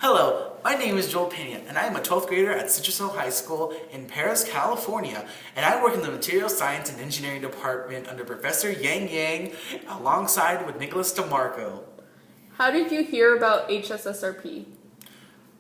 Hello, my name is Joel Pena, and I am a 12th grader at Hssrp High School in Paris, California, and I work in the Material Science and Engineering Department under Professor Yang, alongside with Nicholas DeMarco. How did you hear about Hssrp?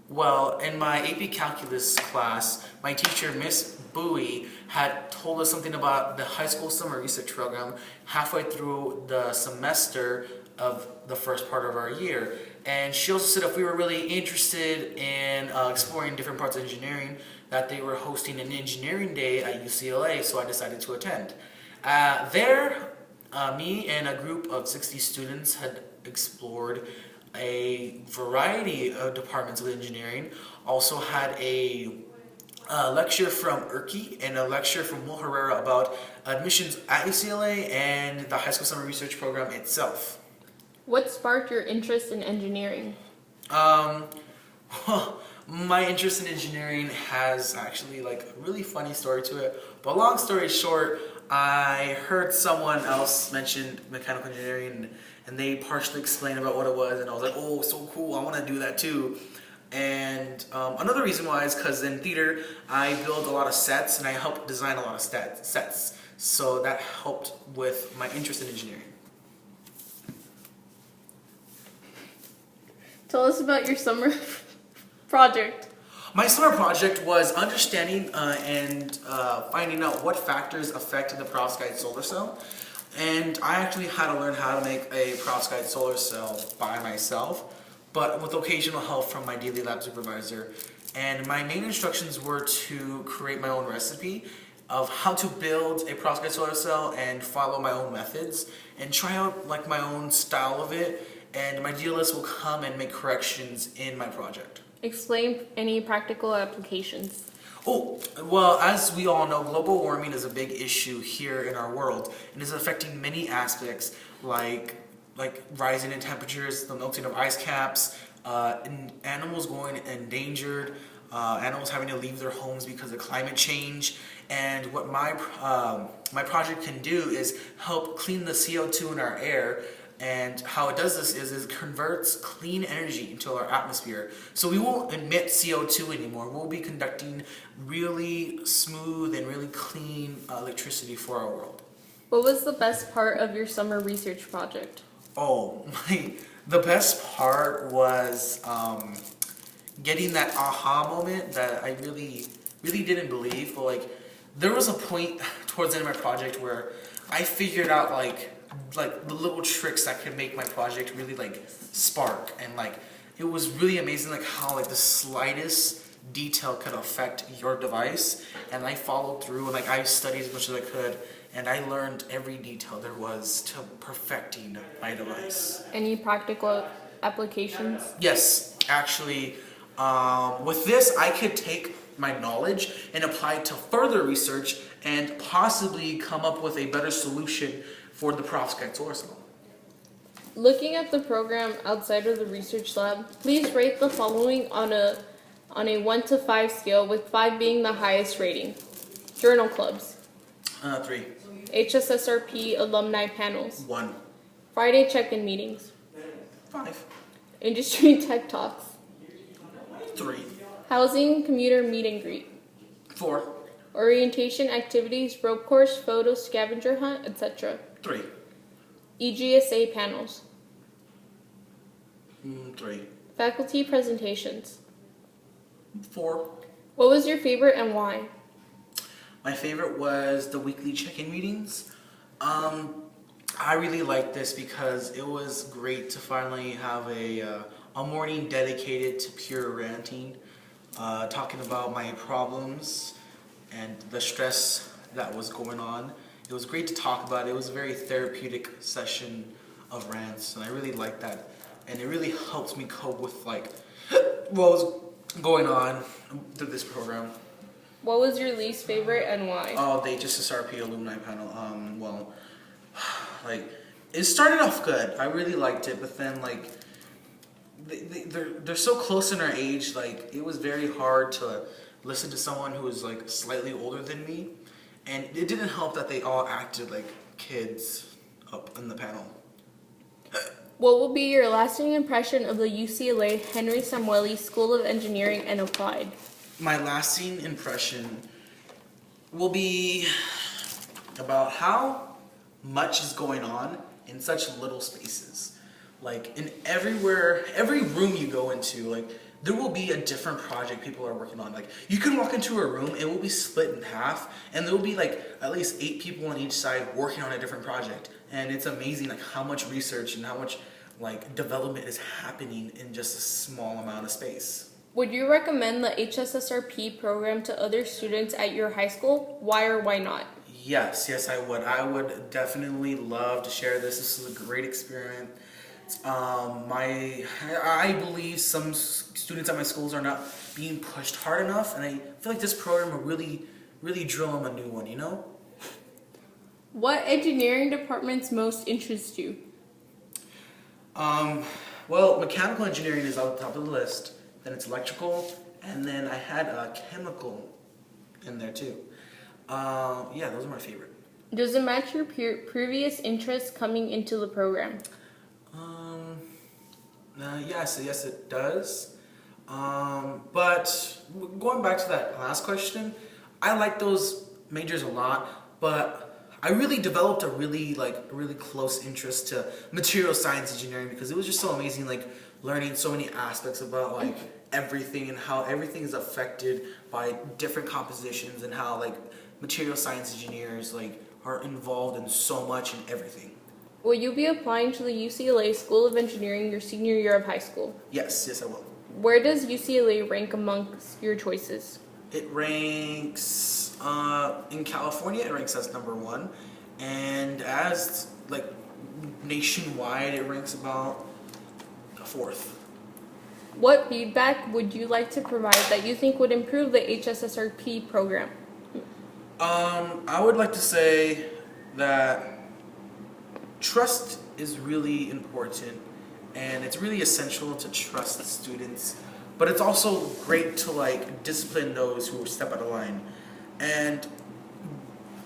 Well, in my AP Calculus class, my teacher, Miss Bowie, had told us something about the high school summer research program halfway through the semester of the first part of our year. And she also said if we were really interested in exploring different parts of engineering, that they were hosting an engineering day at UCLA, so I decided to attend. Me and a group of 60 students had explored a variety of departments of engineering, also had a lecture from Hssrp and a lecture from Will Herrera about admissions at UCLA and the high school summer research program itself. What sparked your interest in engineering? Well, my interest in engineering has actually a really funny story to it, but long story short, I heard someone else mention mechanical engineering and they partially explained about what it was, and I was like, oh, so cool, I want to do that too. And another reason why is because in theater, I build a lot of sets and I help design a lot of sets. So that helped with my interest in engineering. Tell us about your summer project. My summer project was understanding and finding out what factors affect the perovskite solar cell. And I actually had to learn how to make a perovskite solar cell by myself, but with occasional help from my daily lab supervisor. And my main instructions were to create my own recipe of how to build a perovskite solar cell and follow my own methods and try out my own style of it. And my idealist will come and make corrections in my project. Explain any practical applications. Oh, well, as we all know, global warming is a big issue here in our world and is affecting many aspects like rising in temperatures, the melting of ice caps, animals going endangered, animals having to leave their homes because of climate change. And what my project can do is help clean the CO2 in our air. And how it does this is it converts clean energy into our atmosphere. So we won't emit CO2 anymore. We'll be conducting really smooth and really clean electricity for our world. What was the best part of your summer research project? Oh, the best part was getting that aha moment that I really didn't believe. But there was a point towards the end of my project where I figured out the little tricks that could make my project really spark, and it was really amazing how the slightest detail could affect your device. And I followed through and I studied as much as I could, and I learned every detail there was to perfecting my device. Any practical applications? Yes, actually, with this I could take my knowledge and apply it to further research and possibly come up with a better solution for the perovskite solar cell. Looking at the program outside of the research lab, please rate the following on a 1 to 5 scale, with 5 being the highest rating. Journal clubs. 3. Hssrp alumni panels. 1. Friday check-in meetings. 5. Industry tech talks. 3. Housing commuter meet and greet. 4. Orientation activities, rope course, photo scavenger hunt, etc. 3. EGSA panels. 3. Faculty presentations. 4. What was your favorite and why? My favorite was the weekly check-in meetings. I really liked this because it was great to finally have a morning dedicated to pure ranting, talking about my problems and the stress that was going on. It was great to talk about. It was a very therapeutic session of rants, and I really liked that. And it really helped me cope with what was going on through this program. What was your least favorite and why? Oh, the Hssrp alumni panel. It started off good. I really liked it, but then they're so close in our age. It was very hard to listen to someone who was slightly older than me, and it didn't help that they all acted like kids up in the panel. What will be your lasting impression of the UCLA Henry Samueli School of Engineering and Applied? My lasting impression will be about how much is going on in such little spaces. Like in every room you go into, like there will be a different project people are working on. Like you can walk into a room, it will be split in half, and there will be like at least 8 people on each side working on a different project. And it's amazing like how much research and how much like development is happening in just a small amount of space. Would you recommend the Hssrp program to other students at your high school? Why or why not? Yes, I would. I would definitely love to share this. This is a great experience. I believe some students at my schools are not being pushed hard enough, and I feel like this program will really drill them a new one, you know? What engineering departments most interest you? Well, mechanical engineering is on the top of the list, then it's electrical, and then I had chemical in there too. Yeah, those are my favorite. Does it match your previous interests coming into the program? Yes, it does. But going back to that last question, I like those majors a lot, but I really developed a really close interest to material science engineering because it was just so amazing, like learning so many aspects about like everything and how everything is affected by different compositions and how like material science engineers like are involved in so much in everything. Will you be applying to the UCLA School of Engineering your senior year of high school? Yes, I will. Where does UCLA rank amongst your choices? It ranks in California. It ranks as #1, and as like nationwide, it ranks about 4th. What feedback would you like to provide that you think would improve the Hssrp program? I would like to say that trust is really important, and it's really essential to trust students, but it's also great to like discipline those who step out of line. And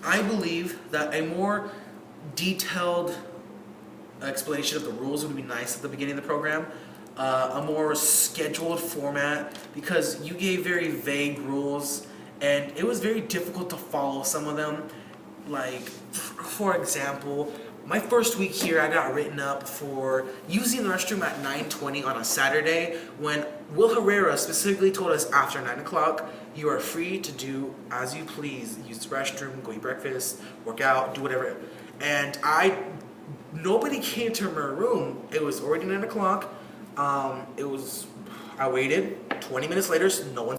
I believe that a more detailed explanation of the rules would be nice at the beginning of the program, a more scheduled format, because you gave very vague rules and it was very difficult to follow some of them. Like, for example, my first week here, I got written up for using the restroom at 9:20 on a Saturday when Will Herrera specifically told us after 9 o'clock, you are free to do as you please. Use the restroom, go eat breakfast, work out, do whatever. And nobody came to my room. It was already 9 o'clock. I waited. 20 minutes later, no one